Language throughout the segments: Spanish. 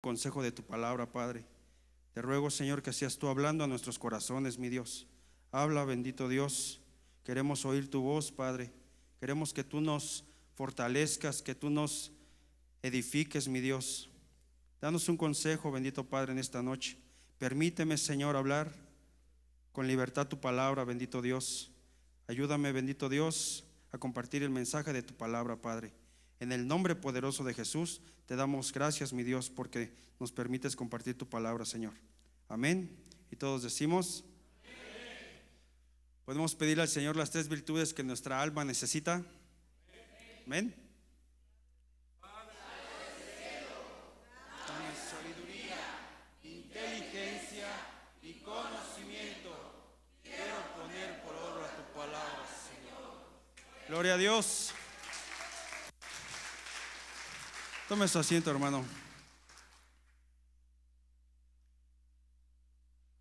consejo de tu palabra, Padre. Te ruego, Señor, que seas tú hablando a nuestros corazones, mi Dios. Habla, bendito Dios. Queremos oír tu voz, Padre. Queremos que tú nos fortalezcas, que tú nos edifiques, mi Dios. Danos un consejo, bendito Padre, en esta noche. Permíteme, Señor, hablar con libertad tu palabra, bendito Dios. Ayúdame, bendito Dios, a compartir el mensaje de tu palabra, Padre. En el nombre poderoso de Jesús, te damos gracias, mi Dios, porque nos permites compartir tu palabra, Señor. Amén. Y todos decimos, podemos pedir al Señor las tres virtudes que nuestra alma necesita. Amén. Dame sabiduría, inteligencia y conocimiento. Quiero poner por obra tu palabra, Señor. Gloria a Dios. Tome su asiento, hermano.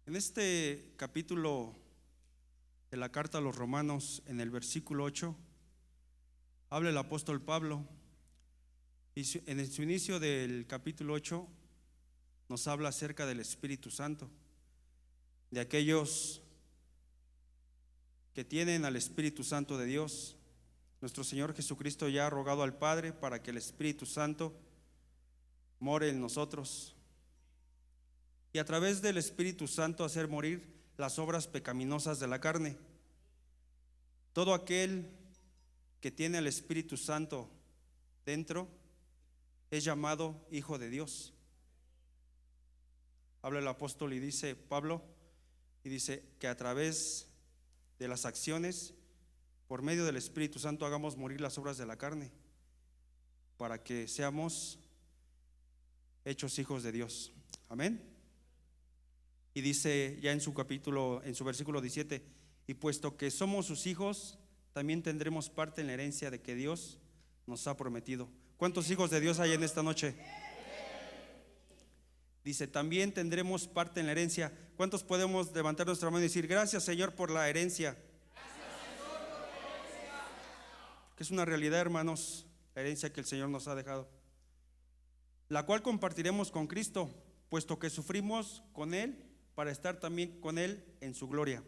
En este capítulo de la carta a los Romanos, en el versículo 8, habla el apóstol Pablo, y en su inicio del capítulo 8 nos habla acerca del Espíritu Santo, de aquellos que tienen al Espíritu Santo de Dios. Nuestro Señor Jesucristo ya ha rogado al Padre para que el Espíritu Santo more en nosotros y a través del Espíritu Santo hacer morir las obras pecaminosas de la carne. Todo aquel que tiene al Espíritu Santo dentro es llamado hijo de Dios. Habla el apóstol y dice Pablo, y dice que a través de las acciones, por medio del Espíritu Santo, hagamos morir las obras de la carne, para que seamos hechos hijos de Dios. Amén. Y dice ya en su capítulo, en su versículo 17, y puesto que somos sus hijos, también tendremos parte en la herencia de que Dios nos ha prometido. ¿Cuántos hijos de Dios hay en esta noche? Dice, también tendremos parte en la herencia. ¿Cuántos podemos levantar nuestra mano y decir, gracias, Señor, por la herencia? Que es una realidad, hermanos, la herencia que el Señor nos ha dejado, la cual compartiremos con Cristo, puesto que sufrimos con Él, para estar también con Él en su gloria.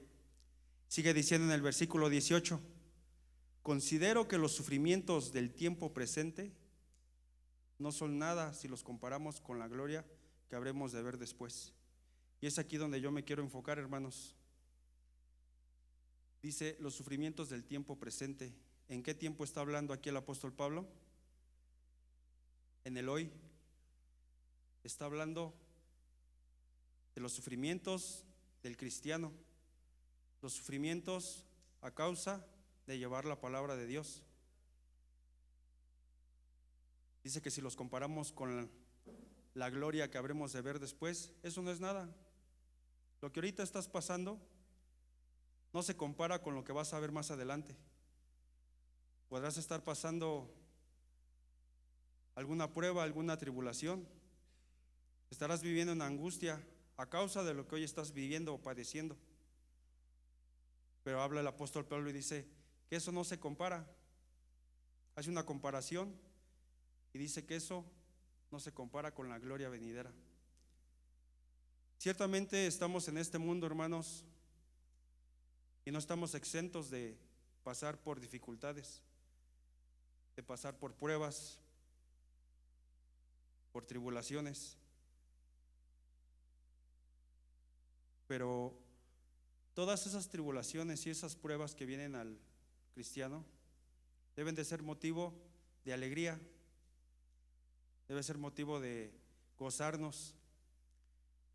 Sigue diciendo en el versículo 18, considero que los sufrimientos del tiempo presente no son nada si los comparamos con la gloria que habremos de ver después. Y es aquí donde yo me quiero enfocar, hermanos. Dice los sufrimientos del tiempo presente. ¿En qué tiempo está hablando aquí el apóstol Pablo? En el hoy. Está hablando de los sufrimientos del cristiano, los sufrimientos a causa de llevar la palabra de Dios. Dice que si los comparamos con la gloria que habremos de ver después, eso no es nada. Lo que ahorita estás pasando no se compara con lo que vas a ver más adelante. Podrás estar pasando alguna prueba, alguna tribulación. Estarás viviendo en angustia a causa de lo que hoy estás viviendo o padeciendo. Pero habla el apóstol Pablo y dice que eso no se compara. Hace una comparación y dice que eso no se compara con la gloria venidera. Ciertamente estamos en este mundo, hermanos, y no estamos exentos de pasar por dificultades, de pasar por pruebas, por tribulaciones. Pero todas esas tribulaciones y esas pruebas que vienen al cristiano deben de ser motivo de alegría, debe ser motivo de gozarnos,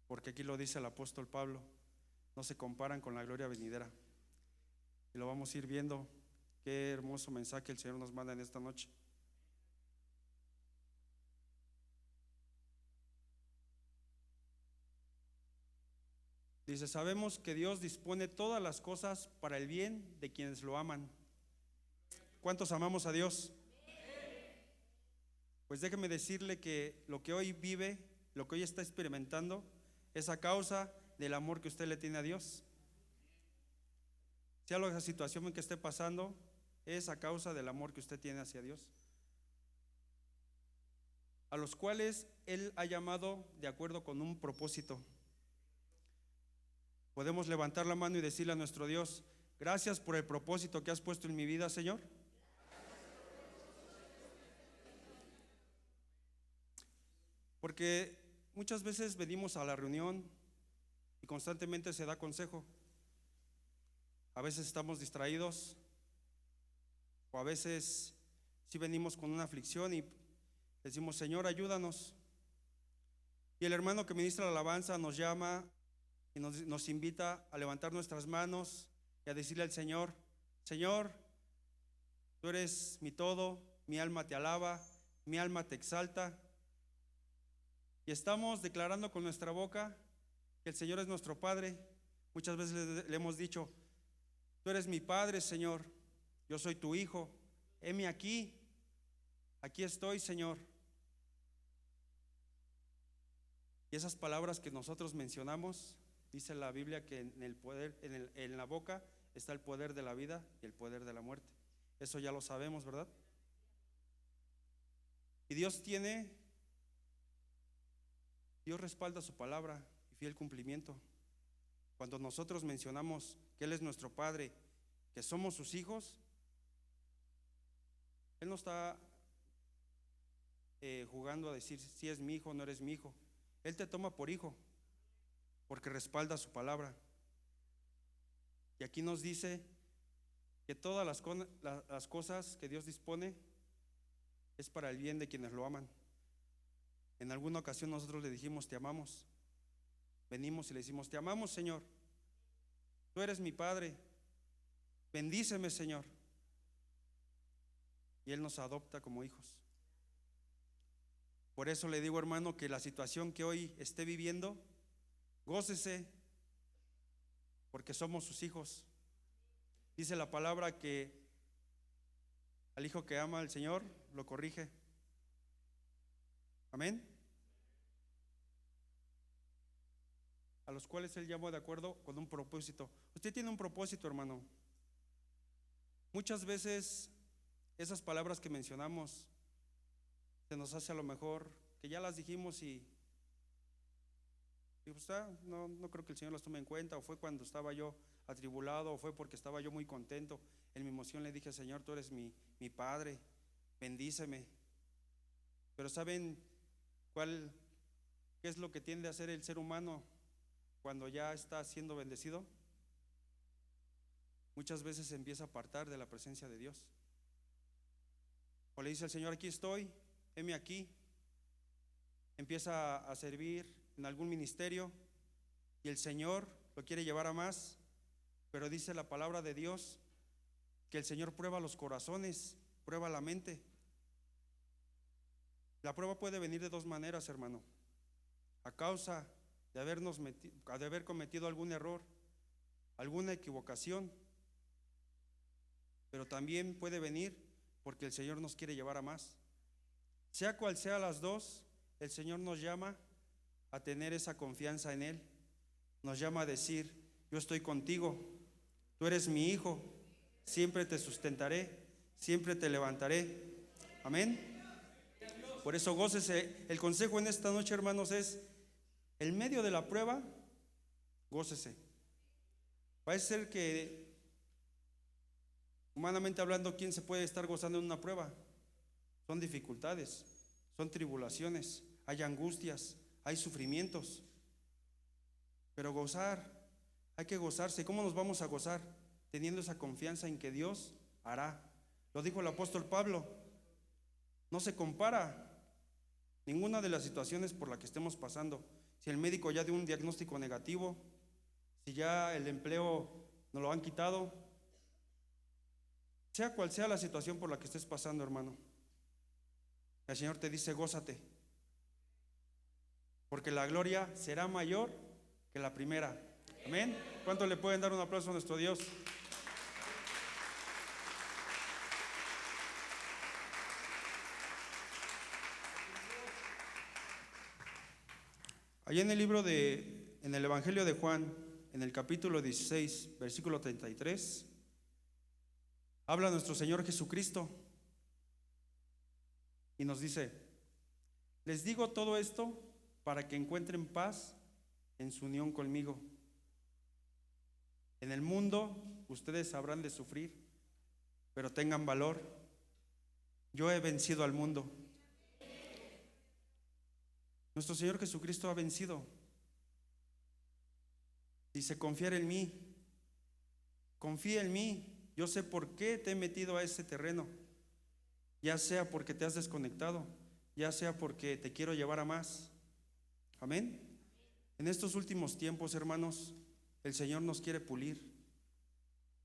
porque aquí lo dice el apóstol Pablo, no se comparan con la gloria venidera. Y lo vamos a ir viendo. Qué hermoso mensaje el Señor nos manda en esta noche. Dice, sabemos que Dios dispone todas las cosas para el bien de quienes lo aman. ¿Cuántos amamos a Dios? Pues déjeme decirle que lo que hoy vive, lo que hoy está experimentando, es a causa del amor que usted le tiene a Dios. Sea la situación en que esté pasando, es a causa del amor que usted tiene hacia Dios. a los cuales Él ha llamado de acuerdo con un propósito. Podemos levantar la mano y decirle a nuestro Dios: gracias por el propósito que has puesto en mi vida, Señor. Porque muchas veces venimos a la reunión y constantemente se da consejo. A veces estamos distraídos, o a veces sí venimos con una aflicción y decimos: Señor, ayúdanos. Y el hermano que ministra la alabanza nos llama y nos invita a levantar nuestras manos y a decirle al Señor: Señor, tú eres mi todo, mi alma te alaba, mi alma te exalta. Y estamos declarando con nuestra boca que el Señor es nuestro Padre. Muchas veces le hemos dicho: tú eres mi Padre, Señor, yo soy tu Hijo, heme aquí, aquí estoy, Señor. Y esas palabras que nosotros mencionamos, dice la Biblia que en el poder, en la boca está el poder de la vida y el poder de la muerte. Eso ya lo sabemos, ¿verdad? Y Dios respalda su palabra y fiel cumplimiento. Cuando nosotros mencionamos que Él es nuestro Padre, que somos sus hijos, Él no está jugando a decir si es mi hijo o no eres mi hijo. Él te toma por hijo porque respalda su palabra. Y aquí nos dice que todas las cosas que Dios dispone es para el bien de quienes lo aman. En alguna ocasión nosotros le dijimos: te amamos. Venimos y le decimos: te amamos, Señor, tú eres mi Padre, bendíceme, Señor. Y Él nos adopta como hijos. Por eso le digo, hermano, que la situación que hoy esté viviendo, gócese, porque somos sus hijos. Dice la palabra que al hijo que ama al Señor lo corrige. Amén. A los cuales Él llamó de acuerdo con un propósito. Usted tiene un propósito, hermano. Muchas veces esas palabras que mencionamos se nos hace a lo mejor que ya las dijimos y pues, no creo que el Señor las tome en cuenta, o fue cuando estaba yo atribulado, o fue porque estaba yo muy contento. En mi emoción le dije: Señor, tú eres mi Padre, bendíceme. Pero ¿saben qué es lo que tiende a hacer el ser humano cuando ya está siendo bendecido? Muchas veces se empieza a apartar de la presencia de Dios. O le dice al Señor: aquí estoy, heme aquí. Empieza a servir en algún ministerio y el Señor lo quiere llevar a más, pero dice la palabra de Dios que el Señor prueba los corazones, prueba la mente. La prueba puede venir de dos maneras, hermano: a causa de haber cometido algún error, alguna equivocación, pero también puede venir porque el Señor nos quiere llevar a más. Sea cual sea las dos, el Señor nos llama a tener esa confianza en Él. Nos llama a decir: yo estoy contigo, tú eres mi hijo, siempre te sustentaré, siempre te levantaré. Amén. Por eso gócese. El consejo en esta noche, hermanos, es: en medio de la prueba, gócese. Parece ser que, humanamente hablando, ¿quién se puede estar gozando en una prueba? Son dificultades, son tribulaciones, hay angustias, hay sufrimientos. Pero gozar, hay que gozarse. ¿Cómo nos vamos a gozar? Teniendo esa confianza en que Dios hará. Lo dijo el apóstol Pablo: no se compara ninguna de las situaciones por las que estemos pasando. Si el médico ya dio un diagnóstico negativo, si ya el empleo nos lo han quitado, sea cual sea la situación por la que estés pasando, hermano, el Señor te dice: gózate, porque la gloria será mayor que la primera. Amén. ¿Cuánto le pueden dar un aplauso a nuestro Dios? Allá en el Evangelio de Juan, en el capítulo 16, versículo 33, habla nuestro Señor Jesucristo y nos dice: Les digo todo esto para que encuentren paz en su unión conmigo. En el mundo ustedes habrán de sufrir, pero tengan valor. Yo he vencido al mundo. Nuestro Señor Jesucristo ha vencido. Dice, confiar en mí. Confía en mí. Yo sé por qué te he metido a ese terreno. Ya sea porque te has desconectado, ya sea porque te quiero llevar a más. Amén. En estos últimos tiempos, hermanos, el Señor nos quiere pulir.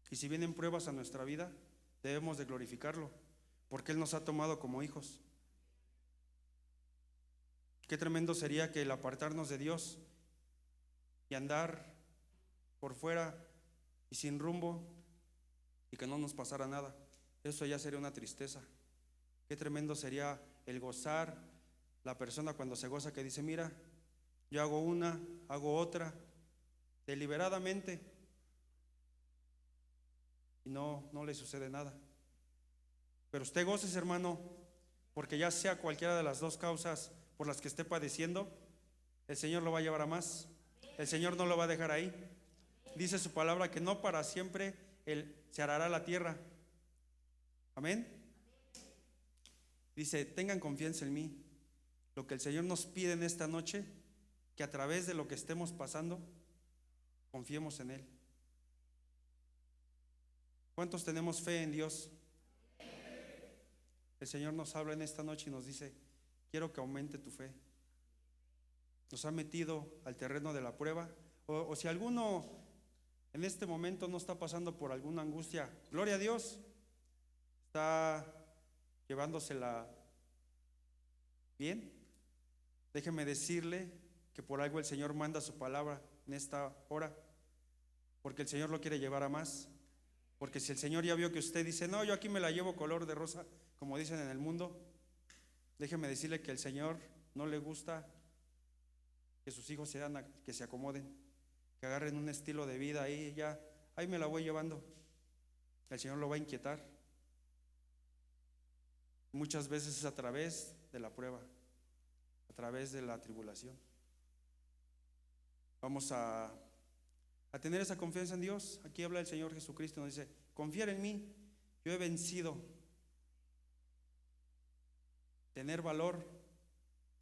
Y si vienen pruebas a nuestra vida, debemos de glorificarlo, porque Él nos ha tomado como hijos. Qué tremendo sería que el apartarnos de Dios y andar por fuera y sin rumbo y que no nos pasara nada. Eso ya sería una tristeza. Qué tremendo sería el gozar, la persona cuando se goza que dice, mira, yo hago una, hago otra, deliberadamente, y no le sucede nada. Pero usted goce, hermano, porque ya sea cualquiera de las dos causas por las que esté padeciendo, el Señor lo va a llevar a más. El Señor no lo va a dejar ahí. Dice su palabra que no para siempre Él se arará la tierra. Amén. Dice, tengan confianza en mí. Lo que el Señor nos pide en esta noche, que a través de lo que estemos pasando, confiemos en Él. ¿Cuántos tenemos fe en Dios? El Señor nos habla en esta noche y nos dice, quiero que aumente tu fe. Nos ha metido al terreno de la prueba. O si alguno en este momento no está pasando por alguna angustia, gloria a Dios, está llevándosela bien. Déjeme decirle que por algo el Señor manda su palabra en esta hora, porque el Señor lo quiere llevar a más. Porque si el Señor ya vio que usted dice, no, yo aquí me la llevo color de rosa, como dicen en el mundo, déjeme decirle que el Señor no le gusta que sus hijos que se acomoden, que agarren un estilo de vida ahí, ya, ahí me la voy llevando. El Señor lo va a inquietar. Muchas veces es a través de la prueba, a través de la tribulación. Vamos a tener esa confianza en Dios. Aquí habla el Señor Jesucristo, nos dice, confiar en mí, yo he vencido. Tener valor,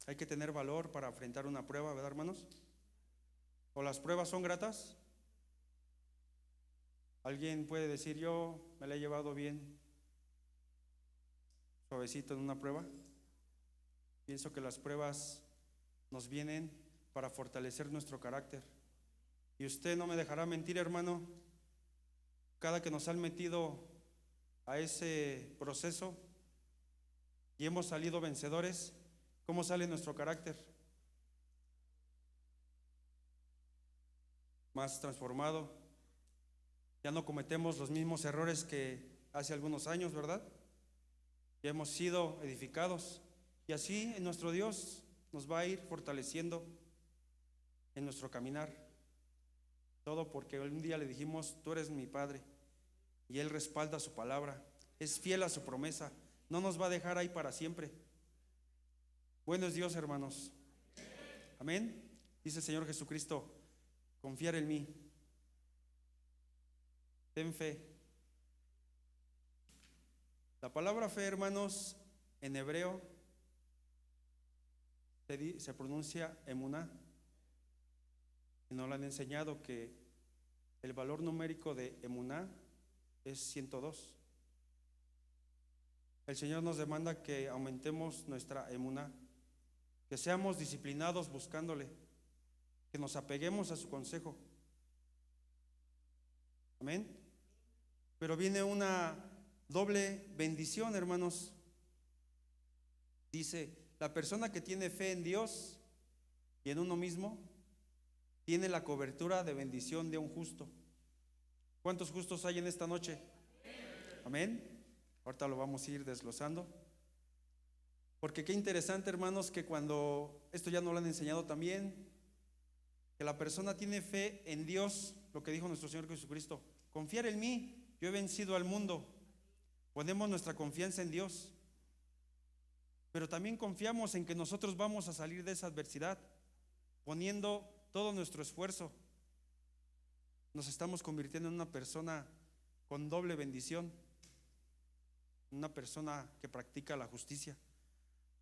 hay que tener valor para enfrentar una prueba, ¿verdad, hermanos? ¿O las pruebas son gratas? Alguien puede decir, yo me la he llevado bien, suavecito en una prueba. Pienso que las pruebas nos vienen para fortalecer nuestro carácter. Y usted no me dejará mentir, hermano, cada que nos han metido a ese proceso y hemos salido vencedores, ¿cómo sale nuestro carácter? Más transformado. Ya no cometemos los mismos errores que hace algunos años, ¿verdad? Ya hemos sido edificados y así en nuestro Dios nos va a ir fortaleciendo en nuestro caminar. Todo porque un día le dijimos, tú eres mi Padre, y Él respalda su palabra, es fiel a su promesa, no nos va a dejar ahí para siempre. Bueno es Dios, hermanos. Amén. Dice el Señor Jesucristo, confiar en mí. Ten fe. La palabra fe, hermanos, en hebreo se pronuncia emuná. Y nos lo han enseñado que el valor numérico de emuná es 102. El Señor nos demanda que aumentemos nuestra emuná, que seamos disciplinados buscándole, que nos apeguemos a su consejo. Amén. Pero viene una doble bendición, hermanos. Dice, la persona que tiene fe en Dios y en uno mismo tiene la cobertura de bendición de un justo. ¿Cuántos justos hay en esta noche? Amén. Ahorita lo vamos a ir desglosando. Porque qué interesante, hermanos, que cuando esto ya nos lo han enseñado también, que la persona tiene fe en Dios, lo que dijo nuestro Señor Jesucristo, confiar en mí, yo he vencido al mundo. Ponemos nuestra confianza en Dios. pero también confiamos en que nosotros vamos a salir de esa adversidad poniendo todo nuestro esfuerzo. Nos estamos convirtiendo en una persona con doble bendición, una persona que practica la justicia,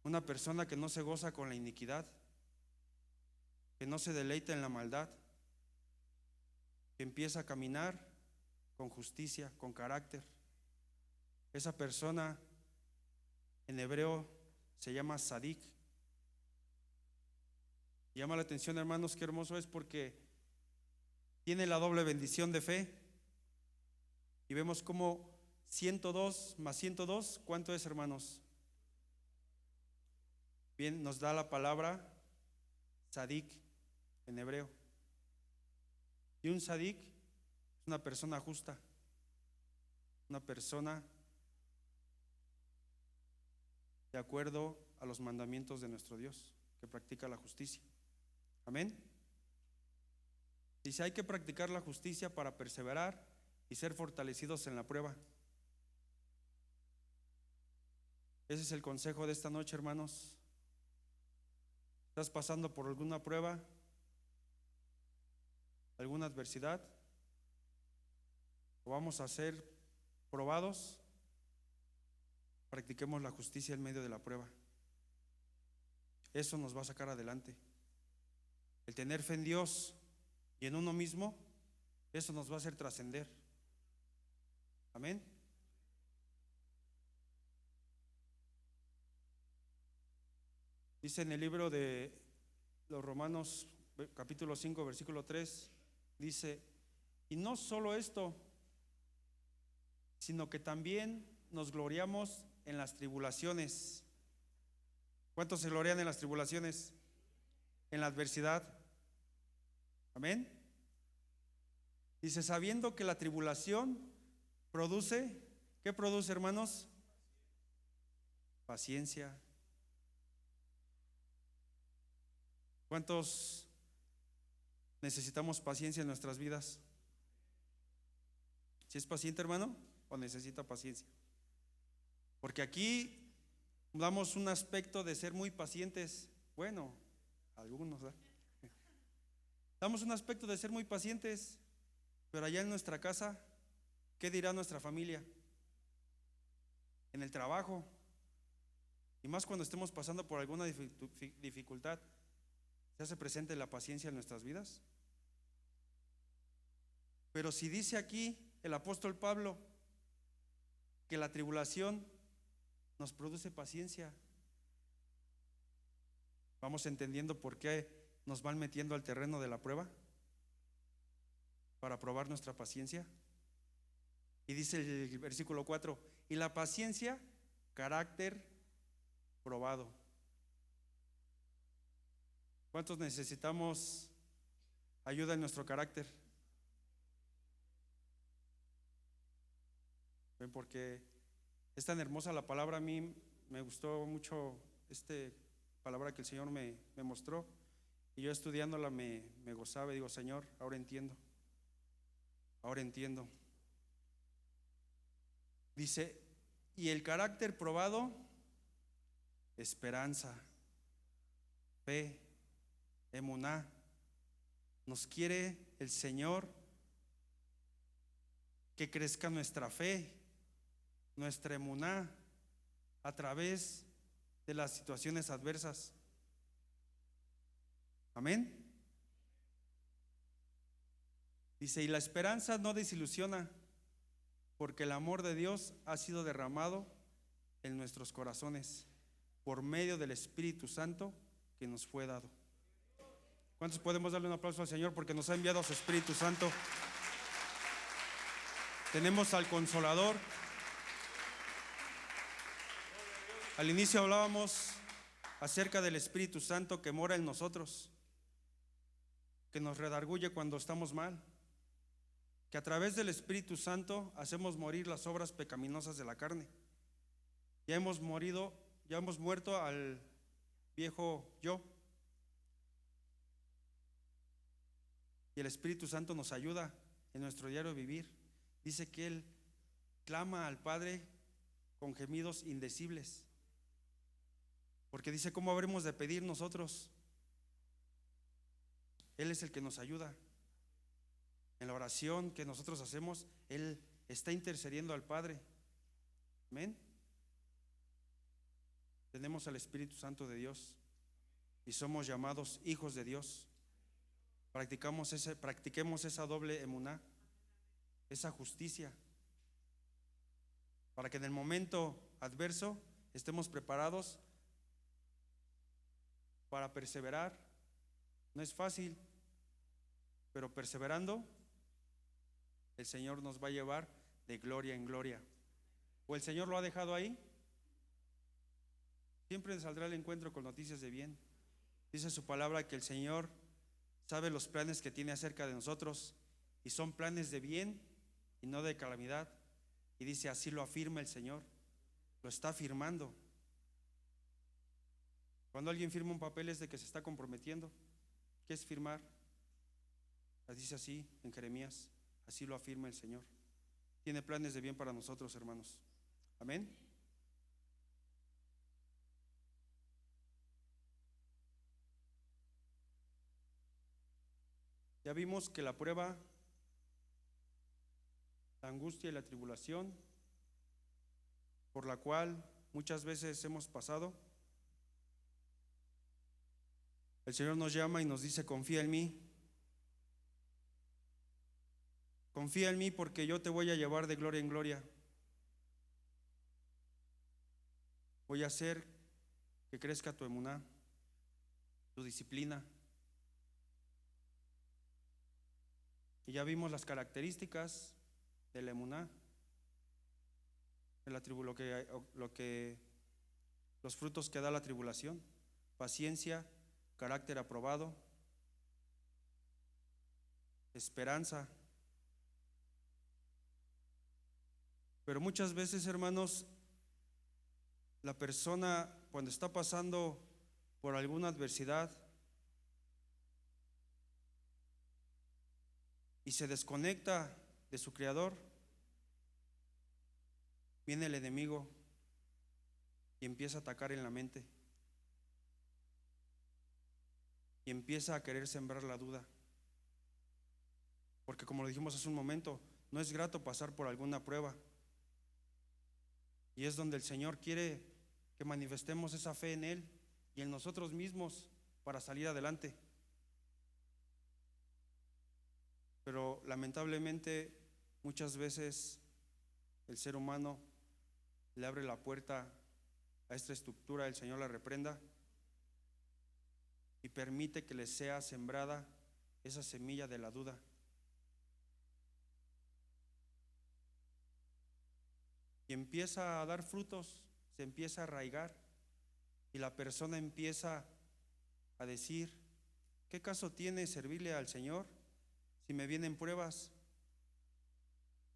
una persona que no se goza con la iniquidad, que no se deleita en la maldad, que empieza a caminar con justicia, con carácter. Esa persona en hebreo se llama Sadik. Llama la atención, hermanos, qué hermoso es, porque tiene la doble bendición de fe. Y vemos como 102 más 102, ¿cuánto es, hermanos? Bien, nos da la palabra Sadik en hebreo. Y un Sadik es una persona justa, una persona de acuerdo a los mandamientos de nuestro Dios, que practica la justicia. Amén. Dice, hay que practicar la justicia para perseverar y ser fortalecidos en la prueba. Ese es el consejo de esta noche, hermanos. ¿Estás pasando por alguna prueba, alguna adversidad? ¿O vamos a ser probados? Practiquemos la justicia en medio de la prueba. Eso nos va a sacar adelante. El tener fe en Dios y en uno mismo, eso nos va a hacer trascender. Amén. Dice en el libro de los Romanos, capítulo 5, versículo 3, dice, y no solo esto, sino que también nos gloriamos en las tribulaciones. ¿Cuántos se glorian en las tribulaciones? En la adversidad. Amén. Dice, sabiendo que la tribulación produce, ¿qué produce, hermanos? Paciencia. ¿Cuántos necesitamos paciencia en nuestras vidas? ¿Si es paciente, hermano, o necesita paciencia? Porque aquí damos un aspecto de ser muy pacientes. Bueno, algunos, ¿eh? Damos un aspecto de ser muy pacientes, pero allá en nuestra casa, ¿qué dirá nuestra familia? En el trabajo, y más cuando estemos pasando por alguna dificultad, ¿se hace presente la paciencia en nuestras vidas? Pero si dice aquí el apóstol Pablo que la tribulación nos produce paciencia, vamos entendiendo por qué nos van metiendo al terreno de la prueba, para probar nuestra paciencia. Y dice el versículo 4, y la paciencia, carácter probado. ¿Cuántos necesitamos ayuda en nuestro carácter? ¿Ven? Porque es tan hermosa la palabra. A mí me gustó mucho esta palabra que el Señor me mostró, y yo estudiándola me gozaba y digo, Señor, ahora entiendo. Dice, y el carácter probado, esperanza, fe, emuná. Nos quiere el Señor que crezca nuestra fe, nuestra emuná, a través de las situaciones adversas. Amén. Dice, y la esperanza no desilusiona, porque el amor de Dios ha sido derramado en nuestros corazones por medio del Espíritu Santo que nos fue dado. ¿Cuántos podemos darle un aplauso al Señor porque nos ha enviado a su Espíritu Santo? Tenemos al Consolador. Al inicio hablábamos acerca del Espíritu Santo que mora en nosotros, que nos redarguye cuando estamos mal, que a través del Espíritu Santo hacemos morir las obras pecaminosas de la carne. Ya hemos muerto al viejo yo, y el Espíritu Santo nos ayuda en nuestro diario vivir. Dice que Él clama al Padre con gemidos indecibles. Porque dice, ¿cómo habremos de pedir nosotros? Él es el que nos ayuda. En la oración que nosotros hacemos, Él está intercediendo al Padre. Amén. Tenemos al Espíritu Santo de Dios y somos llamados hijos de Dios. Practiquemos esa doble emuná, esa justicia, para que en el momento adverso estemos preparados para perseverar. No es fácil, pero perseverando, el Señor nos va a llevar de gloria en gloria. ¿O el Señor lo ha dejado ahí? Siempre saldrá al encuentro con noticias de bien. Dice su palabra que el Señor sabe los planes que tiene acerca de nosotros, y son planes de bien y no de calamidad. Y dice, así lo afirma el Señor, lo está afirmando. Cuando alguien firma un papel es de que se está comprometiendo. ¿Qué es firmar? Dice así en Jeremías, así lo afirma el Señor. Tiene planes de bien para nosotros, hermanos. Amén. Ya vimos que la prueba, la angustia y la tribulación por la cual muchas veces hemos pasado, el Señor nos llama y nos dice, confía en mí. Confía en mí porque yo te voy a llevar de gloria en gloria. Voy a hacer que crezca tu emuná, tu disciplina. Y ya vimos las características de la emuná, de los frutos que da la tribulación: paciencia, carácter aprobado, esperanza. Pero muchas veces, hermanos, la persona cuando está pasando por alguna adversidad y se desconecta de su Creador, viene el enemigo y empieza a atacar en la mente y empieza a querer sembrar la duda, porque como lo dijimos hace un momento, no es grato pasar por alguna prueba, y es donde el Señor quiere que manifestemos esa fe en Él y en nosotros mismos para salir adelante. Pero lamentablemente muchas veces el ser humano le abre la puerta a esta estructura, el Señor la reprenda y permite que le sea sembrada esa semilla de la duda. Y empieza a dar frutos, se empieza a arraigar, y la persona empieza a decir, ¿qué caso tiene servirle al Señor si me vienen pruebas?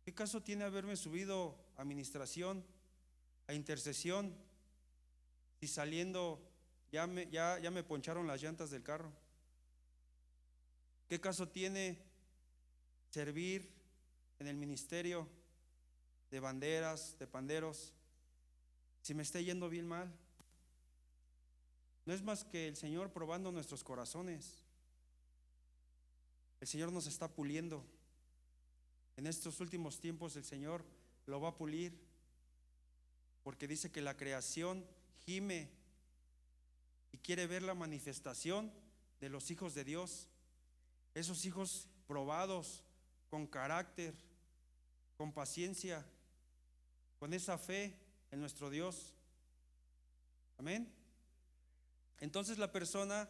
¿Qué caso tiene haberme subido a administración, a intercesión, si saliendo ya me poncharon las llantas del carro? ¿Qué caso tiene servir en el ministerio de banderas, de panderos, si me está yendo bien mal? No es más que el Señor probando nuestros corazones. El Señor nos está puliendo. En estos últimos tiempos el Señor lo va a pulir, porque dice que la creación gime y quiere ver la manifestación de los hijos de Dios, esos hijos probados, con carácter, con paciencia, con esa fe en nuestro Dios. Amén. Entonces la persona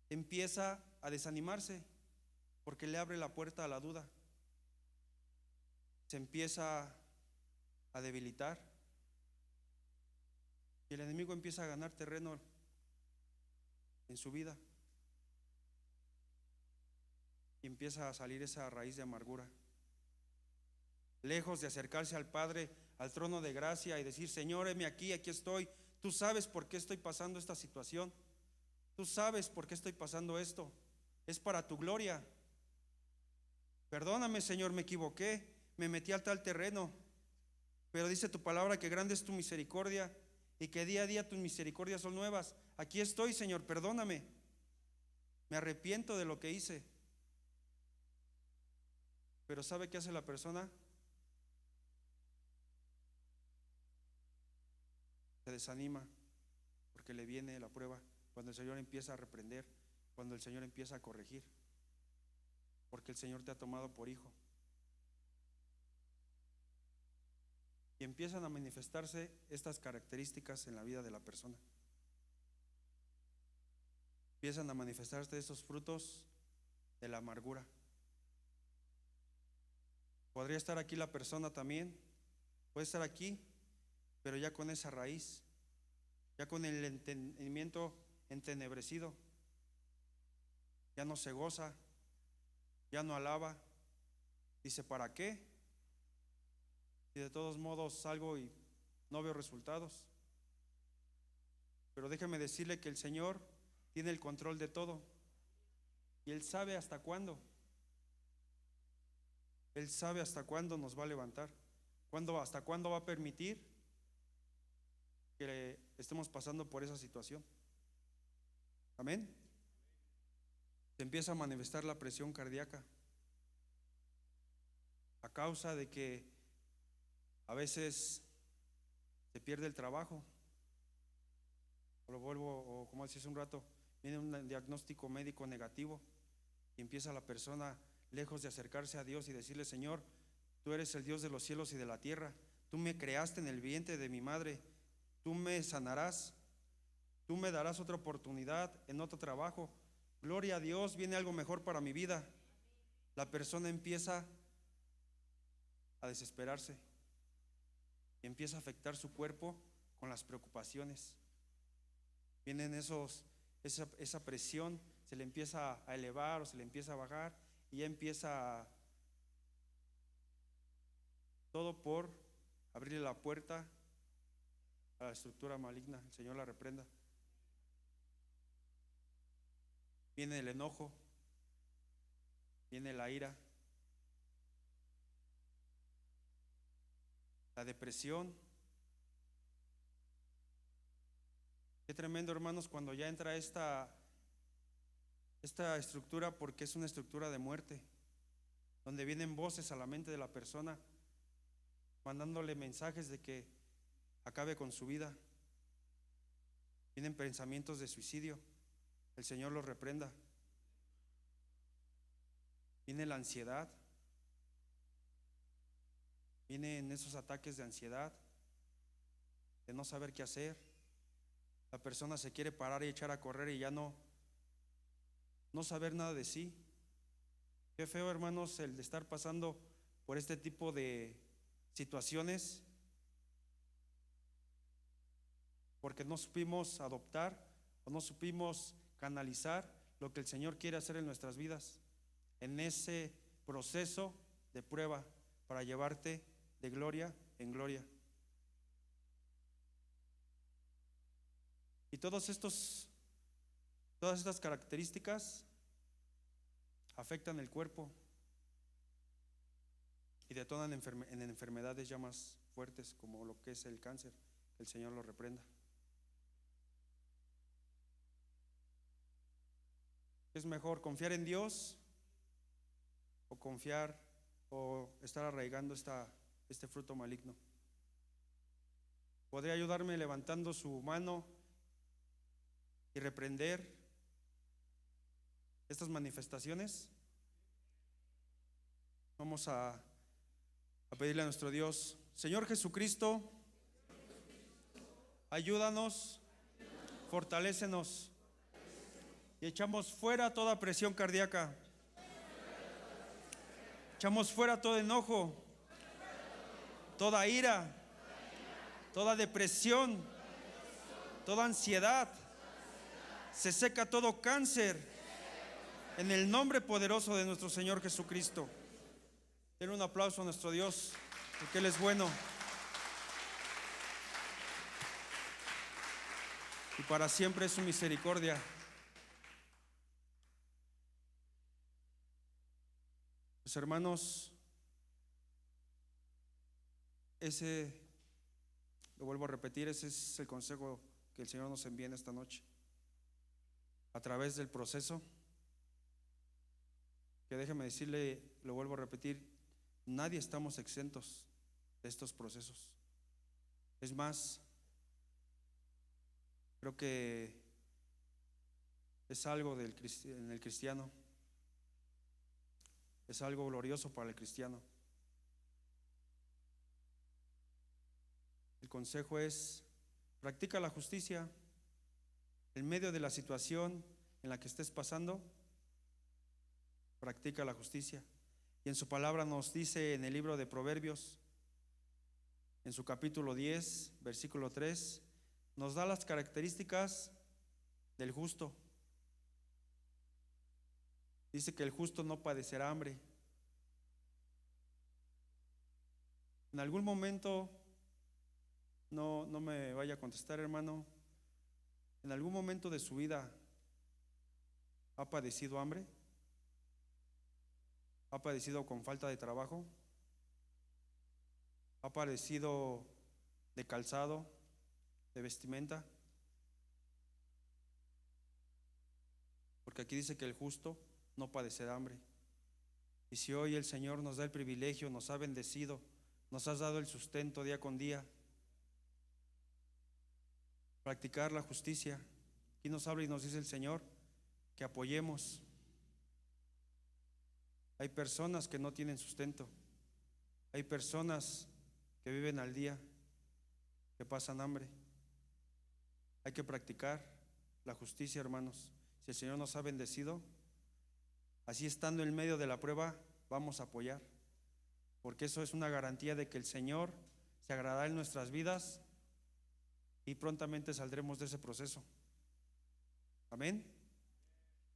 empieza a desanimarse porque le abre la puerta a la duda. Se empieza a debilitar y el enemigo empieza a ganar terreno en su vida y empieza a salir esa raíz de amargura. Lejos de acercarse al Padre, al trono de gracia y decir, Señor, heme aquí estoy. Tú sabes por qué estoy pasando esta situación. Tú sabes por qué estoy pasando esto. Es para tu gloria. Perdóname, Señor, me equivoqué, me metí al tal terreno. Pero dice tu palabra que grande es tu misericordia y que día a día tus misericordias son nuevas. Aquí estoy, Señor, perdóname. Me arrepiento de lo que hice. Pero ¿sabe qué hace la persona? Se desanima porque le viene la prueba. Cuando el Señor empieza a reprender, cuando el Señor empieza a corregir, porque el Señor te ha tomado por hijo. Y empiezan a manifestarse estas características en la vida de la persona. Empiezan a manifestarse estos frutos de la amargura. Podría estar aquí la persona también, puede estar aquí, pero ya con esa raíz, ya con el entendimiento entenebrecido, ya no se goza, ya no alaba. Dice, ¿para qué? Si de todos modos salgo y no veo resultados. Pero déjeme decirle que el Señor tiene el control de todo y Él sabe hasta cuándo. Él sabe hasta cuándo nos va a levantar, hasta cuándo va a permitir que estemos pasando por esa situación. Amén. Se empieza a manifestar la presión cardíaca a causa de que a veces se pierde el trabajo. O como decía hace un rato, viene un diagnóstico médico negativo y empieza la persona, lejos de acercarse a Dios y decirle, Señor, tú eres el Dios de los cielos y de la tierra, tú me creaste en el vientre de mi madre, tú me sanarás, tú me darás otra oportunidad en otro trabajo. Gloria a Dios, viene algo mejor para mi vida. La persona empieza a desesperarse y empieza a afectar su cuerpo con las preocupaciones. Vienen esa presión, se le empieza a elevar o se le empieza a bajar y ya empieza todo por abrirle la puerta a la estructura maligna. El Señor la reprenda. Viene el enojo, viene la ira, la depresión. Qué tremendo, hermanos, cuando ya entra esta estructura, porque es una estructura de muerte, donde vienen voces a la mente de la persona mandándole mensajes de que acabe con su vida. Vienen pensamientos de suicidio. El Señor los reprenda. Viene la ansiedad. Vienen esos ataques de ansiedad, de no saber qué hacer. La persona se quiere parar y echar a correr y ya no saber nada de sí. Qué feo, hermanos, el de estar pasando por este tipo de situaciones, porque no supimos adoptar o no supimos canalizar lo que el Señor quiere hacer en nuestras vidas, en ese proceso de prueba para llevarte de gloria en gloria. Y todas estas características afectan el cuerpo y detonan en enfermedades ya más fuertes, como lo que es el cáncer. Que el Señor lo reprenda. ¿Es mejor confiar en Dios o estar arraigando este fruto maligno? ¿Podría ayudarme levantando su mano y reprender estas manifestaciones? Vamos a pedirle a nuestro Dios. Señor Jesucristo, ayúdanos, fortalécenos y echamos fuera toda presión cardíaca. Echamos fuera todo enojo, toda ira, toda depresión, toda ansiedad. Se seca todo cáncer en el nombre poderoso de nuestro Señor Jesucristo. Denle un aplauso a nuestro Dios, porque Él es bueno. Y para siempre es su misericordia. Pues hermanos, lo vuelvo a repetir, ese es el consejo que el Señor nos envía en esta noche. A través del proceso, que déjeme decirle, lo vuelvo a repetir, nadie estamos exentos de estos procesos. Es más, creo que es algo en el cristiano, es algo glorioso para el cristiano. El consejo es: practica la justicia en medio de la situación en la que estés pasando. Practica la justicia. Y en su palabra nos dice en el libro de Proverbios, en su capítulo 10, versículo 3, nos da las características del justo. Dice que el justo no padecerá hambre. En algún momento, no me vaya a contestar, hermano, en algún momento de su vida ¿ha padecido hambre? ¿Ha padecido con falta de trabajo? ¿Ha padecido de calzado, de vestimenta? Porque aquí dice que el justo no padecerá hambre. Y si hoy el Señor nos da el privilegio, nos ha bendecido, nos has dado el sustento día con día, practicar la justicia, aquí nos habla y nos dice el Señor que apoyemos. Hay personas que no tienen sustento, hay personas que viven al día, que pasan hambre. Hay que practicar la justicia, hermanos. Si el Señor nos ha bendecido, así estando en medio de la prueba, vamos a apoyar, porque eso es una garantía de que el Señor se agradará en nuestras vidas y prontamente saldremos de ese proceso. Amén.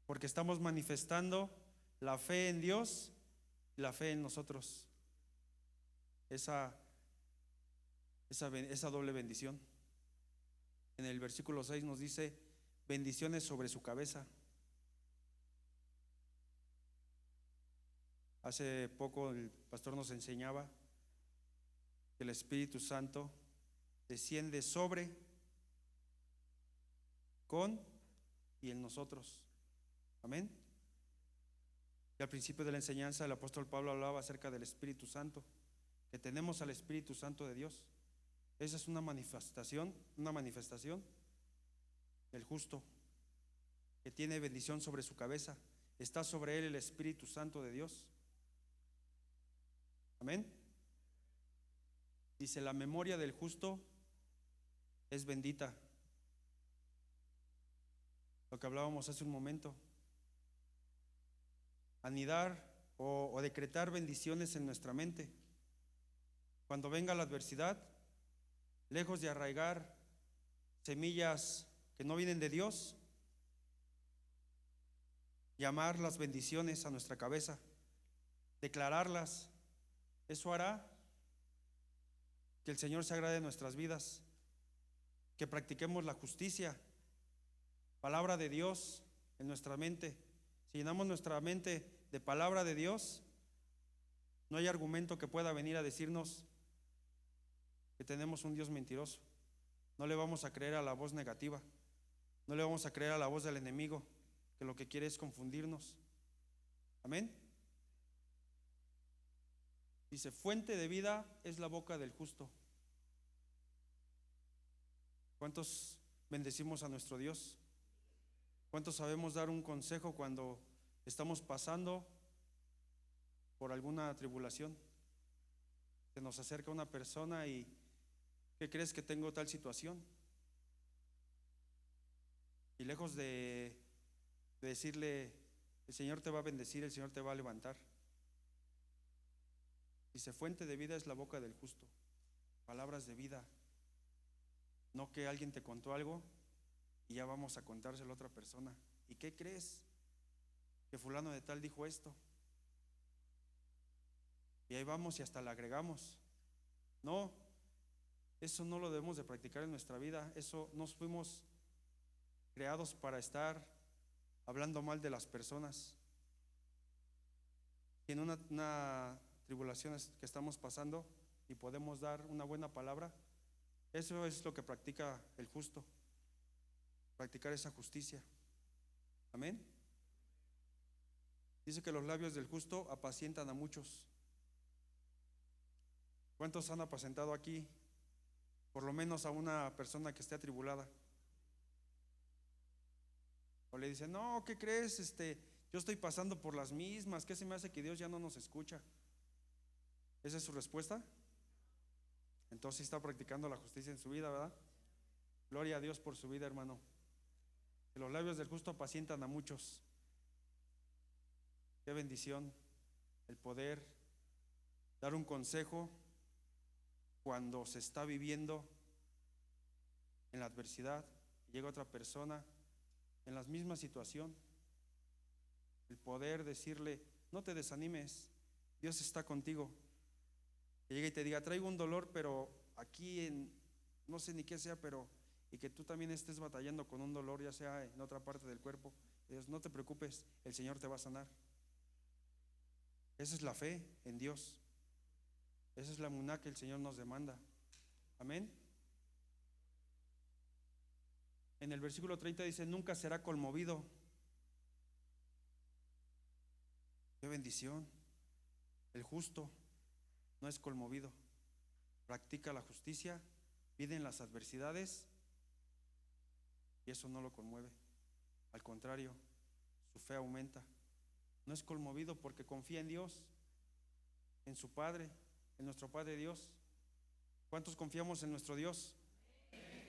Porque estamos manifestando la fe en Dios y la fe en nosotros. Esa doble bendición. En el versículo 6 nos dice: bendiciones sobre su cabeza. Hace poco el pastor nos enseñaba que el Espíritu Santo desciende sobre, con y en nosotros. Amén. Y al principio de la enseñanza el apóstol Pablo hablaba acerca del Espíritu Santo, que tenemos al Espíritu Santo de Dios. Esa es una manifestación del justo, que tiene bendición sobre su cabeza. Está sobre él el Espíritu Santo de Dios. Amén. Dice: la memoria del justo es bendita. Lo que hablábamos hace un momento. Anidar o decretar bendiciones en nuestra mente. Cuando venga la adversidad, lejos de arraigar semillas que no vienen de Dios, llamar las bendiciones a nuestra cabeza, declararlas. Eso hará que el Señor se agrade de nuestras vidas, que practiquemos la justicia, palabra de Dios en nuestra mente. Si llenamos nuestra mente de palabra de Dios, no hay argumento que pueda venir a decirnos que tenemos un Dios mentiroso. No le vamos a creer a la voz negativa, no le vamos a creer a la voz del enemigo, que lo que quiere es confundirnos. Amén. Dice: fuente de vida es la boca del justo. ¿Cuántos bendecimos a nuestro Dios? ¿Cuántos sabemos dar un consejo cuando estamos pasando por alguna tribulación? Se nos acerca una persona y: ¿qué crees que tengo tal situación? Y lejos de decirle: el Señor te va a bendecir, el Señor te va a levantar. Dice: fuente de vida es la boca del justo. Palabras de vida. No que alguien te contó algo y ya vamos a contárselo a otra persona. ¿Y qué crees? Que fulano de tal dijo esto. Y ahí vamos y hasta le agregamos. No, eso no lo debemos de practicar en nuestra vida. Eso no fuimos creados para estar hablando mal de las personas. Y en una tribulación que estamos pasando y podemos dar una buena palabra, Eso es lo que practica el justo, practicar esa justicia. Amén. Dice que los labios del justo apacientan a muchos. ¿Cuántos han apacentado aquí? Por lo menos a una persona que esté atribulada. O le dicen, no, ¿qué crees? Yo estoy pasando por las mismas. ¿Qué se me hace que Dios ya no nos escucha? ¿Esa es su respuesta? Entonces está practicando la justicia en su vida, ¿verdad? Gloria a Dios por su vida, hermano. Que los labios del justo apacientan a muchos. Qué bendición el poder dar un consejo cuando se está viviendo en la adversidad y llega otra persona en la misma situación. El poder decirle, no te desanimes, Dios está contigo. Que llegue y te diga, traigo un dolor, pero aquí no sé ni qué sea, pero y que tú también estés batallando con un dolor, ya sea en otra parte del cuerpo. Dios, no te preocupes, el Señor te va a sanar. Esa es la fe en Dios. Esa es la emuná que el Señor nos demanda. Amén. En el versículo 30 dice, nunca será conmovido. Qué bendición. El justo no es conmovido. Practica la justicia, vive en las adversidades y eso no lo conmueve. Al contrario, su fe aumenta. No es conmovido porque confía en Dios, en su Padre, en nuestro Padre Dios. ¿Cuántos confiamos en nuestro Dios?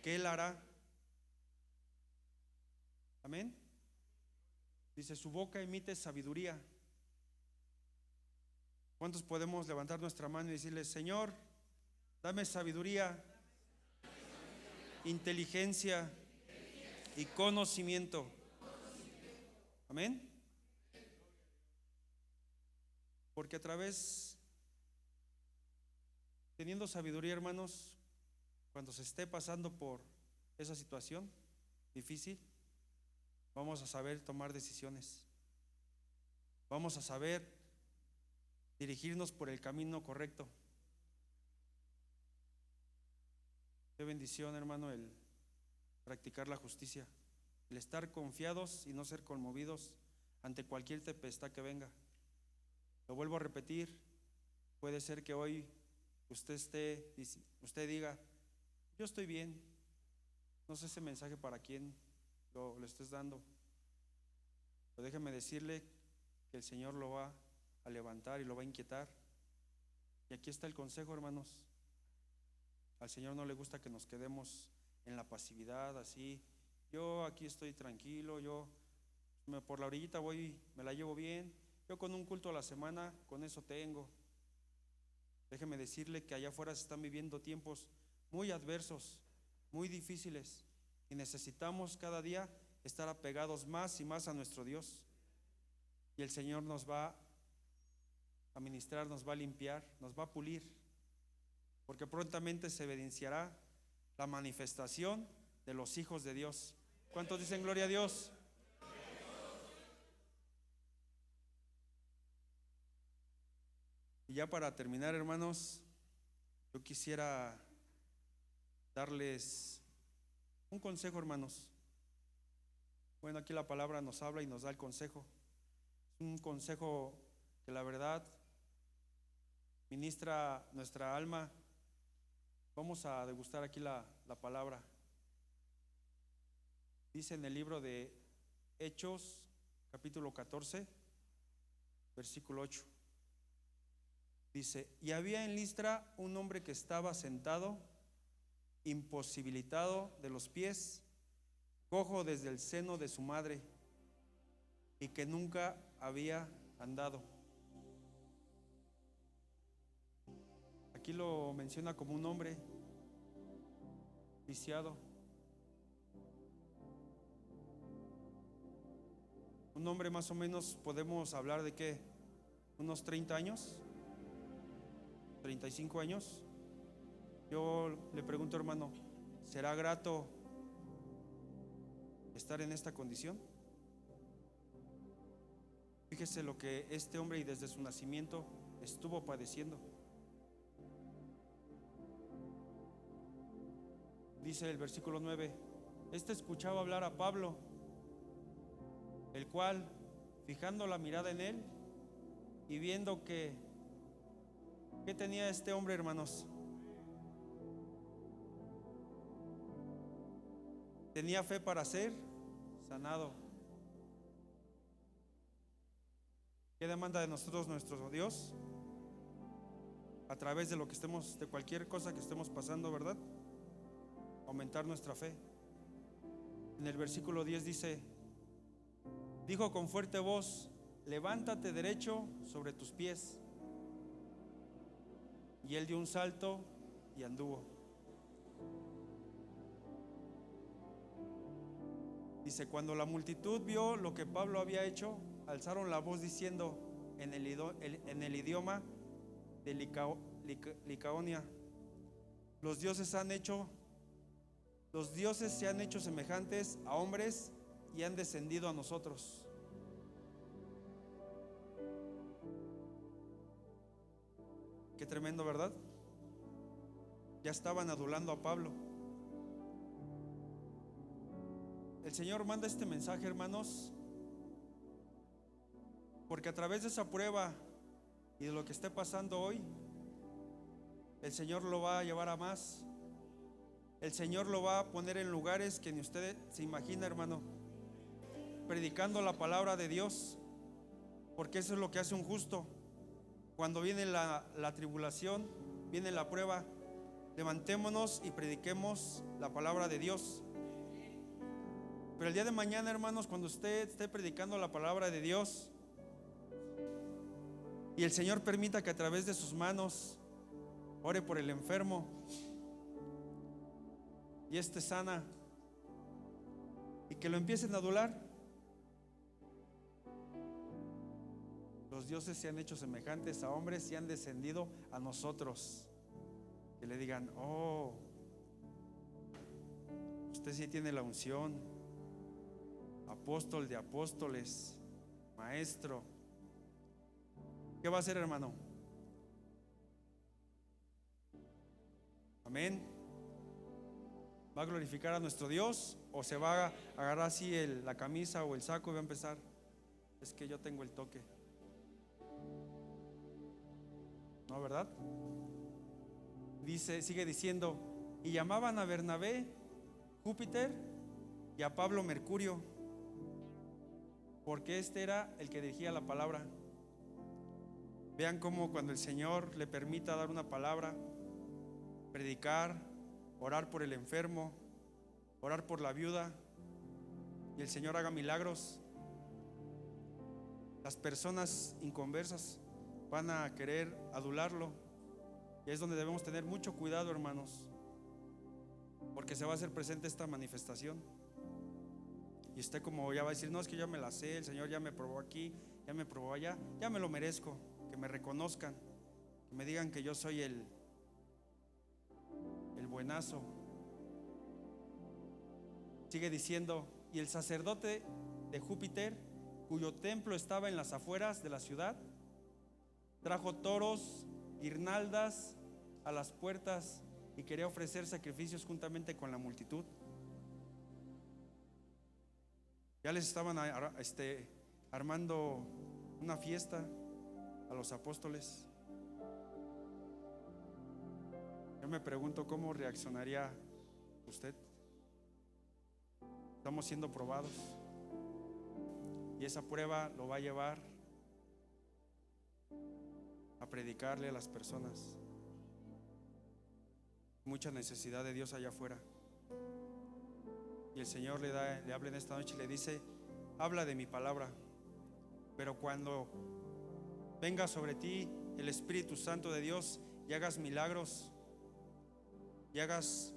¿Qué Él hará? Amén. Dice, su boca emite sabiduría. ¿Cuántos podemos levantar nuestra mano y decirle, Señor, dame sabiduría, inteligencia y conocimiento? Amén. Porque a través, teniendo sabiduría, hermanos, cuando se esté pasando por esa situación difícil, vamos a saber tomar decisiones. Vamos a saber dirigirnos por el camino correcto. Qué bendición, hermano, el practicar la justicia, el estar confiados y no ser conmovidos ante cualquier tempestad que venga. Lo vuelvo a repetir, puede ser que hoy usted diga, yo estoy bien. No sé ese mensaje para quién lo estés dando, pero déjeme decirle que el Señor lo va a levantar y lo va a inquietar. Y aquí está el consejo, hermanos. Al Señor no le gusta que nos quedemos en la pasividad, así. Yo aquí estoy tranquilo, yo por la orillita voy, me la llevo bien. Yo con un culto a la semana, con eso tengo. Déjeme decirle que allá afuera se están viviendo tiempos muy adversos, muy difíciles, y necesitamos cada día estar apegados más y más a nuestro Dios. Y el Señor nos va a ministrar, nos va a limpiar, nos va a pulir, porque prontamente se evidenciará la manifestación de los hijos de Dios. ¿Cuántos dicen gloria a Dios? Y ya para terminar, hermanos, yo quisiera darles un consejo, hermanos. Bueno, aquí la palabra nos habla y nos da el consejo. Es un consejo que la verdad ministra nuestra alma. Vamos a degustar aquí la palabra. Dice en el libro de Hechos, capítulo 14, versículo 8. Dice, y había en Listra un hombre que estaba sentado, imposibilitado de los pies, cojo desde el seno de su madre, y que nunca había andado. Aquí lo menciona como un hombre viciado, un hombre más o menos, podemos hablar de ¿qué? Unos 30 años, 35 años. Yo le pregunto, hermano, ¿será grato estar en esta condición? Fíjese lo que este hombre y desde su nacimiento estuvo padeciendo. Dice el versículo 9: este escuchaba hablar a Pablo, el cual, fijando la mirada en él y viendo que, ¿qué tenía este hombre, hermanos? Tenía fe para ser sanado. ¿Qué demanda de nosotros nuestro Dios? A través de lo que estemos, de cualquier cosa que estemos pasando, ¿verdad? Aumentar nuestra fe. En el versículo 10 dice: dijo con fuerte voz: levántate derecho sobre tus pies. Y él dio un salto y anduvo. Dice: cuando la multitud vio lo que Pablo había hecho, alzaron la voz diciendo en el idioma de Licaonia: los dioses se han hecho semejantes a hombres y han descendido a nosotros. Qué tremendo, ¿verdad? Ya estaban adulando a Pablo. El Señor manda este mensaje, hermanos, porque a través de esa prueba y de lo que esté pasando hoy, el Señor lo va a llevar a más. El Señor lo va a poner en lugares que ni usted se imagina, hermano, predicando la palabra de Dios, porque eso es lo que hace un justo. Cuando viene la tribulación, viene la prueba, levantémonos y prediquemos la palabra de Dios. Pero el día de mañana, hermanos, cuando usted esté predicando la palabra de Dios y el Señor permita que a través de sus manos ore por el enfermo y esté sana, y que lo empiecen a adular, los dioses se han hecho semejantes a hombres y han descendido a nosotros. Que le digan: oh, usted sí tiene la unción, apóstol de apóstoles, maestro. ¿Qué va a hacer, hermano? Amén. ¿Va a glorificar a nuestro Dios o se va a agarrar así la camisa o el saco y va a empezar: es que yo tengo el toque? No, ¿verdad? Dice, sigue diciendo: y llamaban a Bernabé Júpiter y a Pablo Mercurio, porque este era el que dirigía la palabra. Vean cómo cuando el Señor le permita dar una palabra, predicar, orar por el enfermo, orar por la viuda, y el Señor haga milagros, las personas inconversas van a querer adularlo. Y es donde debemos tener mucho cuidado, hermanos, porque se va a hacer presente esta manifestación. Y usted, como ya va a decir: no, es que yo me la sé, el Señor ya me probó aquí, ya me probó allá, ya me lo merezco. Que me reconozcan, que me digan que yo soy el buenazo. Sigue diciendo: y el sacerdote de Júpiter, cuyo templo estaba en las afueras de la ciudad, trajo toros, guirnaldas a las puertas y quería ofrecer sacrificios juntamente con la multitud. Ya les estaban armando una fiesta a los apóstoles. Yo me pregunto cómo reaccionaría usted. Estamos siendo probados y esa prueba lo va a llevar a predicarle a las personas. Mucha necesidad de Dios allá afuera, y el Señor le habla en esta noche y le dice: habla de mi palabra, pero cuando venga sobre ti el Espíritu Santo de Dios y hagas milagros y hagas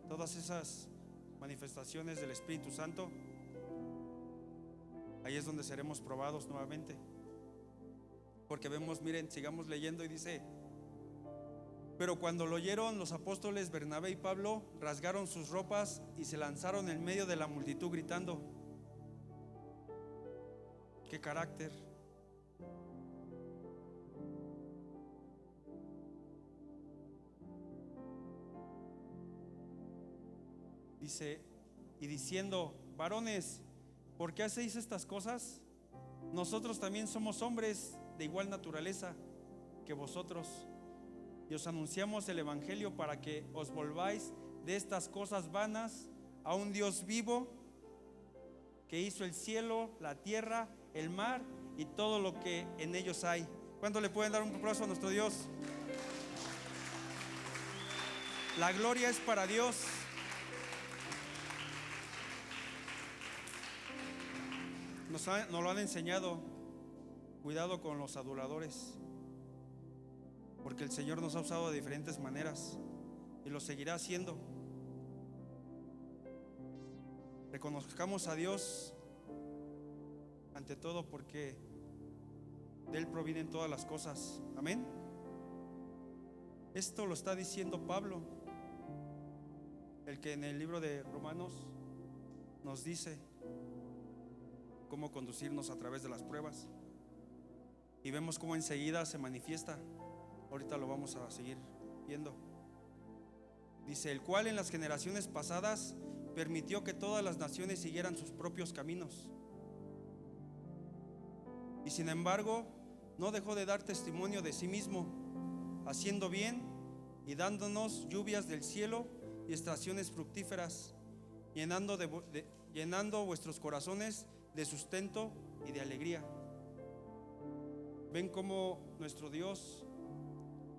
todas esas manifestaciones del Espíritu Santo, ahí es donde seremos probados nuevamente. Porque vemos, miren, sigamos leyendo, y dice: pero cuando lo oyeron los apóstoles Bernabé y Pablo, rasgaron sus ropas y se lanzaron en medio de la multitud gritando. ¿Qué carácter? Dice, y diciendo: varones, ¿por qué hacéis estas cosas? Nosotros también somos hombres de igual naturaleza que vosotros, y os anunciamos el evangelio para que os volváis de estas cosas vanas a un Dios vivo, que hizo el cielo, la tierra, el mar y todo lo que en ellos hay. ¿Cuánto le pueden dar un aplauso a nuestro Dios? La gloria es para Dios. Nos lo han enseñado. Cuidado con los aduladores, porque el Señor nos ha usado de diferentes maneras y lo seguirá haciendo. Reconozcamos a Dios ante todo, porque de Él provienen todas las cosas. Amén. Esto lo está diciendo Pablo, el que en el libro de Romanos nos dice cómo conducirnos a través de las pruebas, y vemos cómo enseguida se manifiesta. Ahorita lo vamos a seguir viendo. Dice: el cual en las generaciones pasadas permitió que todas las naciones siguieran sus propios caminos, y sin embargo no dejó de dar testimonio de sí mismo, haciendo bien y dándonos lluvias del cielo y estaciones fructíferas, llenando vuestros corazones de sustento y de alegría. Ven cómo nuestro Dios,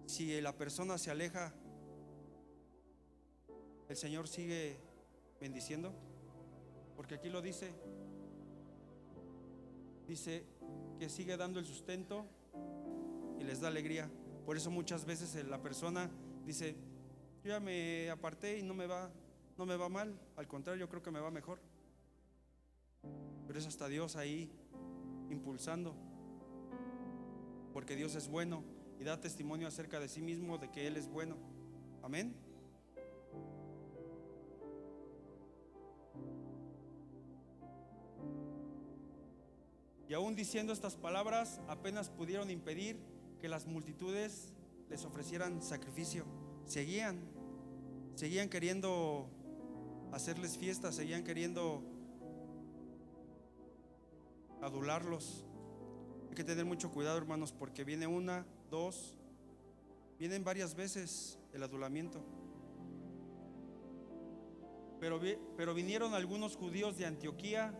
si la persona se aleja, el Señor sigue bendiciendo, porque aquí lo dice que sigue dando el sustento y les da alegría. Por eso muchas veces la persona dice: yo ya me aparté y no me va mal, al contrario, yo creo que me va mejor. Pero es hasta Dios ahí impulsando, porque Dios es bueno y da testimonio acerca de sí mismo de que Él es bueno. Amén. Y aún diciendo estas palabras, apenas pudieron impedir que las multitudes les ofrecieran sacrificio. Seguían queriendo hacerles fiestas, seguían queriendo adularlos. Hay que tener mucho cuidado, hermanos, porque viene una, dos, vienen varias veces el adulamiento. Pero vinieron algunos judíos de Antioquía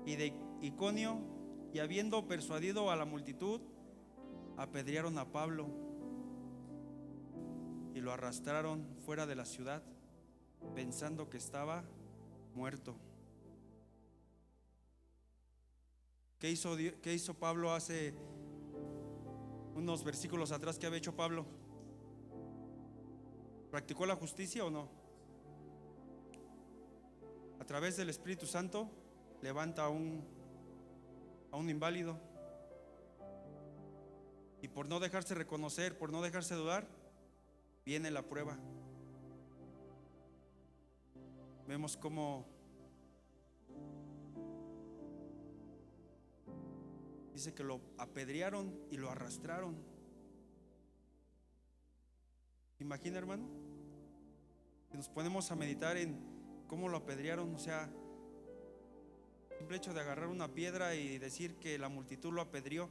y de Iconio, y habiendo persuadido a la multitud, apedrearon a Pablo y lo arrastraron fuera de la ciudad, pensando que estaba muerto. ¿Qué hizo Pablo hace unos versículos atrás? ¿Qué había hecho Pablo? ¿Practicó la justicia o no? A través del Espíritu Santo levanta a un inválido, y por no dejarse reconocer, por no dejarse dudar, viene la prueba. Vemos cómo dice que lo apedrearon y lo arrastraron. Imagina, hermano, si nos ponemos a meditar en cómo lo apedrearon, o sea, el simple hecho de agarrar una piedra y decir que la multitud lo apedreó,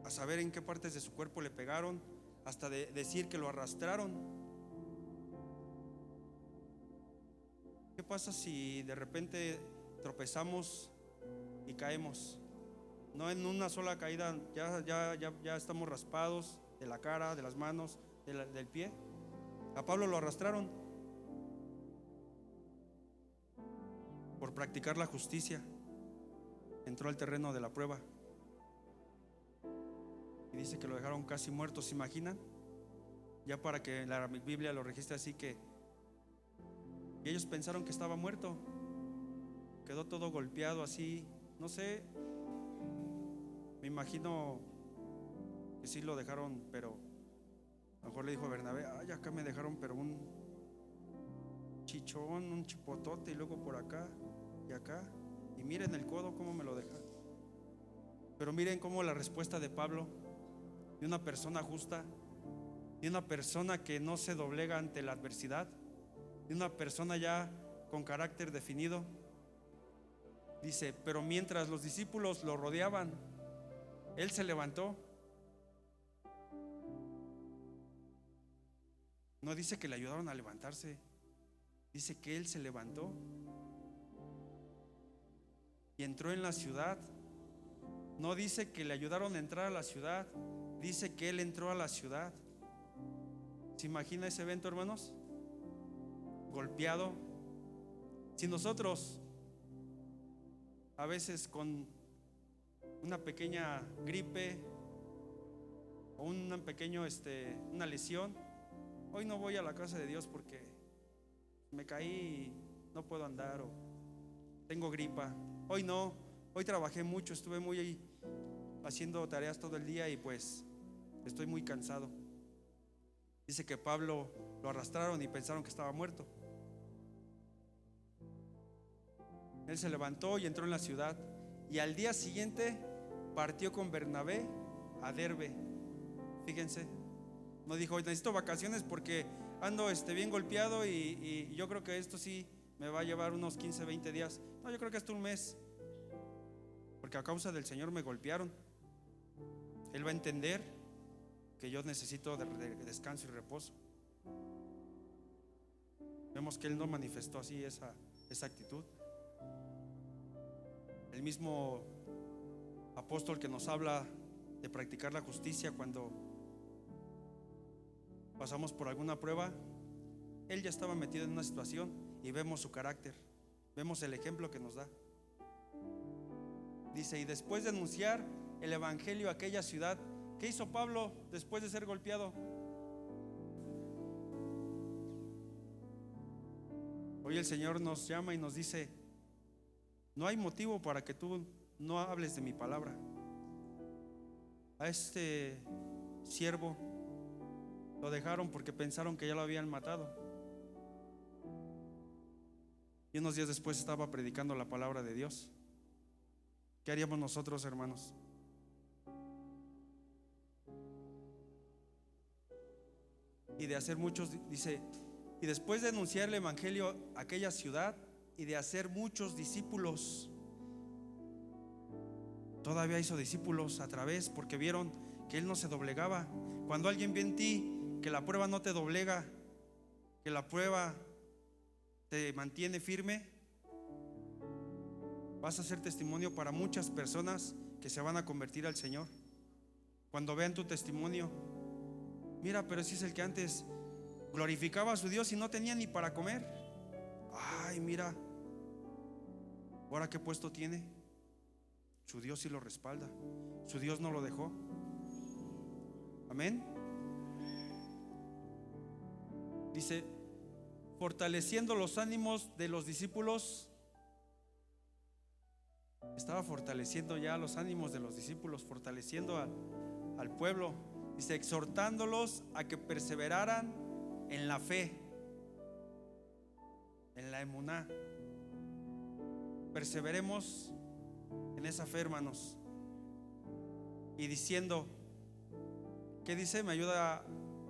a saber en qué partes de su cuerpo le pegaron, hasta de decir que lo arrastraron. ¿Qué pasa si de repente tropezamos y caemos? No en una sola caída, ya estamos raspados de la cara, de las manos, del pie. A Pablo lo arrastraron por practicar la justicia. Entró al terreno de la prueba y dice que lo dejaron casi muerto. ¿Se imaginan? Ya para que la Biblia lo registre así, que ellos pensaron que estaba muerto. Quedó todo golpeado así, no sé, me imagino que sí lo dejaron, pero a lo mejor le dijo a Bernabé: ay, acá me dejaron, pero un chichón, un chipotote, y luego por acá y acá, y miren el codo cómo me lo dejaron. Pero miren cómo la respuesta de Pablo, de una persona justa, de una persona que no se doblega ante la adversidad, de una persona ya con carácter definido. Dice, pero mientras los discípulos lo rodeaban, él se levantó. No dice que le ayudaron a levantarse, dice que él se levantó y entró en la ciudad. No dice que le ayudaron a entrar a la ciudad, dice que él entró a la ciudad. ¿Se imagina ese evento, hermanos? Golpeado. Si nosotros a veces con una pequeña gripe o una lesión, hoy no voy a la casa de Dios porque me caí y no puedo andar, o tengo gripa. Hoy no, hoy trabajé mucho, estuve muy haciendo tareas todo el día y pues estoy muy cansado. Dice que Pablo lo arrastraron y pensaron que estaba muerto. Él se levantó y entró en la ciudad, y al día siguiente partió con Bernabé a Derbe. Fíjense, no dijo, necesito vacaciones porque ando bien golpeado y yo creo que esto sí me va a llevar unos 15, 20 días. No, yo creo que hasta un mes, porque a causa del Señor me golpearon. Él va a entender que yo necesito de descanso y reposo. Vemos que él no manifestó así esa actitud. El mismo apóstol que nos habla de practicar la justicia cuando pasamos por alguna prueba, él ya estaba metido en una situación y vemos su carácter, vemos el ejemplo que nos da. Dice, y después de anunciar el evangelio a aquella ciudad, ¿qué hizo Pablo después de ser golpeado? Hoy el Señor nos llama y nos dice, no hay motivo para que tú no hables de mi palabra. A este siervo lo dejaron porque pensaron que ya lo habían matado, y unos días después estaba predicando la palabra de Dios. ¿Qué haríamos nosotros, hermanos? Y de hacer muchos, dice, y después de anunciar el evangelio a aquella ciudad y de hacer muchos discípulos. Todavía hizo discípulos a través, porque vieron que él no se doblegaba. Cuando alguien ve en ti que la prueba no te doblega, que la prueba te mantiene firme, vas a ser testimonio para muchas personas que se van a convertir al Señor. Cuando vean tu testimonio, mira, pero si es el que antes glorificaba a su Dios y no tenía ni para comer. Ay, mira, ahora qué puesto tiene. Su Dios sí lo respalda, su Dios no lo dejó. Amén. Dice, fortaleciendo los ánimos de los discípulos. Estaba fortaleciendo ya los ánimos de los discípulos, fortaleciendo al pueblo. Dice, exhortándolos a que perseveraran en la fe, en la emuná. Perseveremos en esa fe, hermanos. Y diciendo, ¿qué dice? ¿Me ayuda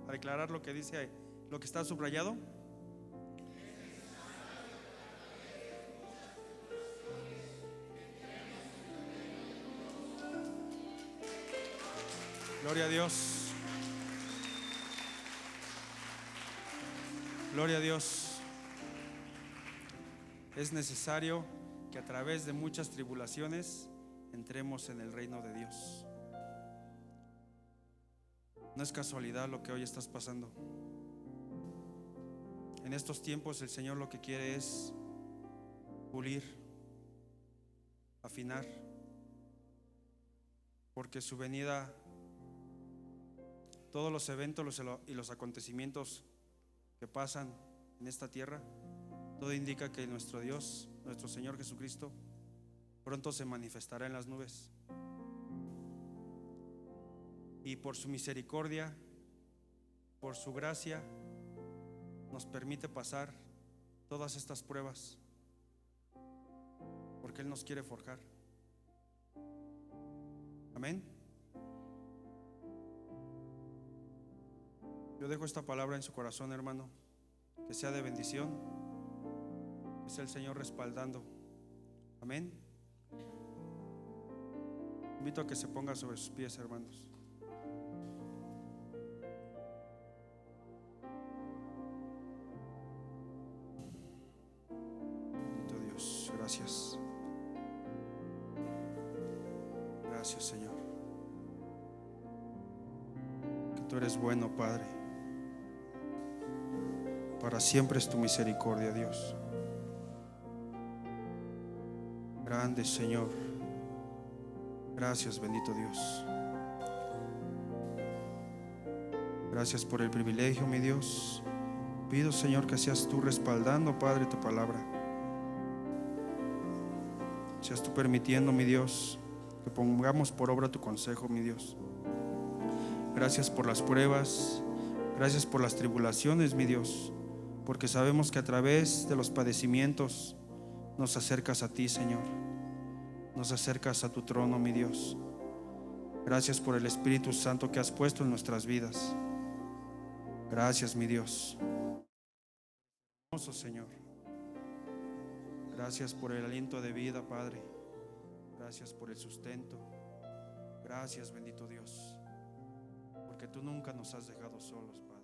a declarar lo que dice, lo que está subrayado? Gloria a Dios. Gloria a Dios. Es necesario que a través de muchas tribulaciones entremos en el reino de Dios. No es casualidad lo que hoy estás pasando. En estos tiempos el Señor lo que quiere es pulir, afinar, porque su venida, todos los eventos y los acontecimientos que pasan en esta tierra, todo indica que nuestro Dios, nuestro Señor Jesucristo, pronto se manifestará en las nubes. Y por su misericordia, por su gracia, nos permite pasar todas estas pruebas, porque Él nos quiere forjar. Amén. Yo dejo esta palabra en su corazón, hermano. que sea de bendición, que sea el Señor respaldando. Amén. Invito a que se ponga sobre sus pies, hermanos. Bendito Dios, gracias. Gracias, Señor. Que tú eres bueno, Padre. Para siempre es tu misericordia, Dios. Grande, Señor. Gracias, bendito Dios. Gracias por el privilegio, mi Dios. Pido, Señor, que seas tú respaldando, Padre, tu palabra. Seas tú permitiendo, mi Dios, que pongamos por obra tu consejo, mi Dios. Gracias por las pruebas. Gracias por las tribulaciones, mi Dios, porque sabemos que a través de los padecimientos nos acercas a ti, Señor. Nos acercas a tu trono, mi Dios. Gracias por el Espíritu Santo que has puesto en nuestras vidas. Gracias, mi Dios. Hermoso Señor. Gracias por el aliento de vida, Padre. Gracias por el sustento. Gracias, bendito Dios, porque tú nunca nos has dejado solos, Padre.